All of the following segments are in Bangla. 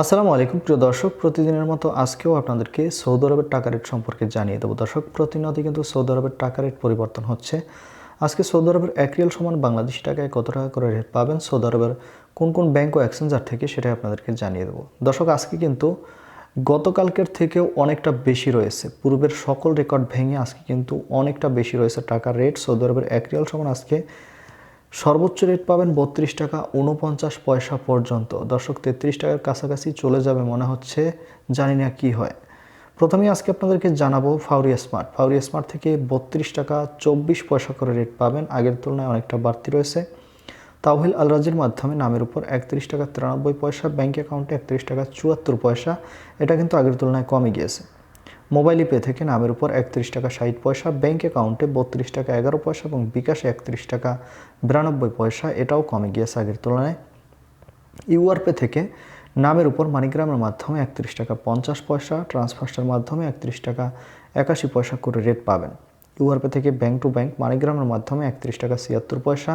আসসালামু আলাইকুম প্রিয় দর্শক, প্রতিদিনের মতো আজকেও আপনাদেরকে সৌদি আরবের টাকা রেট সম্পর্কে জানিয়ে দেবো। দর্শক, প্রতিনিয়ত কিন্তু সৌদি আরবের টাকা রেট পরিবর্তন হচ্ছে। আজকে সৌদি আরবের 1 রিয়াল সমান বাংলাদেশি টাকায় কত টাকা করে রেট পাবেন সৌদি আরবের কোন কোন ব্যাংক ও এক্সচেঞ্জার থেকে, সেটাই আপনাদেরকে জানিয়ে দেবো। দর্শক, আজকে কিন্তু গতকালকের থেকেও অনেকটা বেশি রয়েছে। পূর্বের সকল রেকর্ড ভেঙে আজকে কিন্তু অনেকটা বেশি রয়েছে টাকার রেট। সৌদি আরবের 1 রিয়াল সমান আজকে সর্বোচ্চ রেট পাবেন 32 টাকা 49 পয়সা পর্যন্ত। দর্শক, 33 টাকার কাছাকাছি চলে যাবে মনে হচ্ছে, জানি না কি হয়। প্রথমেই আজকে আপনাদেরকে জানাবো ফাউরি স্মার্ট থেকে 32 টাকা 24 পয়সা করে রেট পাবেন। আগের তুলনায় অনেকটা বাড়তি রয়েছে। তাওহিল আল রাজির মাধ্যমে নামের উপর 31 টাকা 93 পয়সা, ব্যাঙ্ক অ্যাকাউন্টে 31 টাকা 74 পয়সা। এটা কিন্তু আগের তুলনায় কমে গিয়েছে। মোবাইল পে থেকে নামের উপর 31 টাকা 60 পয়সা, ব্যাঙ্ক অ্যাকাউন্টে 32 টাকা 11 পয়সা এবং বিকাশে 31 টাকা 92 পয়সা। এটাও কমে গিয়েছে আগের তুলনায়। ইউআর পে থেকে নামের উপর মানিগ্রামের মাধ্যমে 31 টাকা 50 পয়সা, ট্রান্সফার্সের মাধ্যমে 31 টাকা 81 পয়সা করে রেট পাবেন। ইউআর পে থেকে ব্যাংক টু ব্যাংক মানিগ্রামের মাধ্যমে 31 টাকা 76 পয়সা,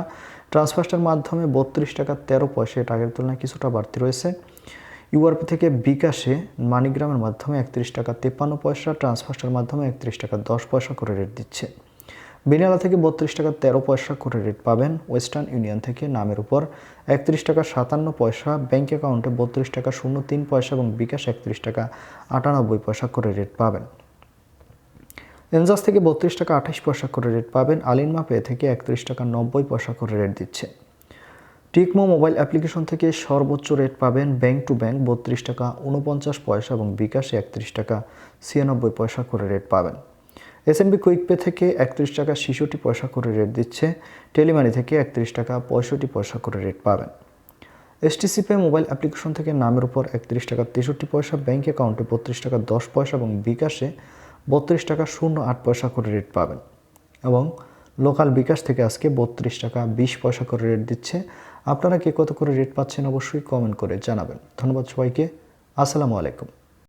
ট্রান্সফার্সের মাধ্যমে 32 টাকা 13 পয়সা। এটা আগের তুলনায় কিছুটা বাড়তি রয়েছে। ইউআরপি থেকে বিকাশে মানিগ্রামের মাধ্যমে 31 টাকা 53 পয়সা, ট্রান্সফার্সের মাধ্যমে 31 টাকা 10 পয়সা করে রেট দিচ্ছে। বিনিয়ালা থেকে 32 টাকা 13 পয়সা করে রেট পাবেন। ওয়েস্টার্ন ইউনিয়ন থেকে নামের উপর 31 টাকা 57 পয়সা, ব্যাঙ্ক অ্যাকাউন্টে 32 টাকা 03 পয়সা এবং বিকাশ 31 টাকা 98 পয়সা করে রেট পাবেন। এনজাস থেকে 32 টাকা 28 পয়সা করে রেট পাবেন। আলিনমা পে থেকে 31 টাকা 90 পয়সা করে রেট দিচ্ছে। টিকমো মোবাইল অ্যাপ্লিকেশন থেকে সর্বোচ্চ রেট পাবেন ব্যাংক টু ব্যাংক 32 টাকা 49 পয়সা এবং বিকাশে 31 টাকা 96 পয়সা করে রেট পাবেন। এসএনবি কুইক পে থেকে 31 টাকা 66 পয়সা করে রেট দিচ্ছে। টেলিমানি থেকে 31 টাকা 65 পয়সা করে রেট পাবেন। এসটিসি পে মোবাইল অ্যাপ্লিকেশন থেকে নামের উপর 31 টাকা 63 পয়সা, ব্যাংক অ্যাকাউন্টে 32 টাকা 10 পয়সা এবং বিকাশে 32 টাকা 08 পয়সা করে রেট পাবেন। এবং লোকাল বিকাশ থেকে আজকে 32 টাকা 20 পয়সা করে রেট দিচ্ছে। আপনারা কে কত করে রেট পাচ্ছেন অবশ্যই কমেন্ট করে জানাবেন। ধন্যবাদ সবাইকে। আসসালামু আলাইকুম।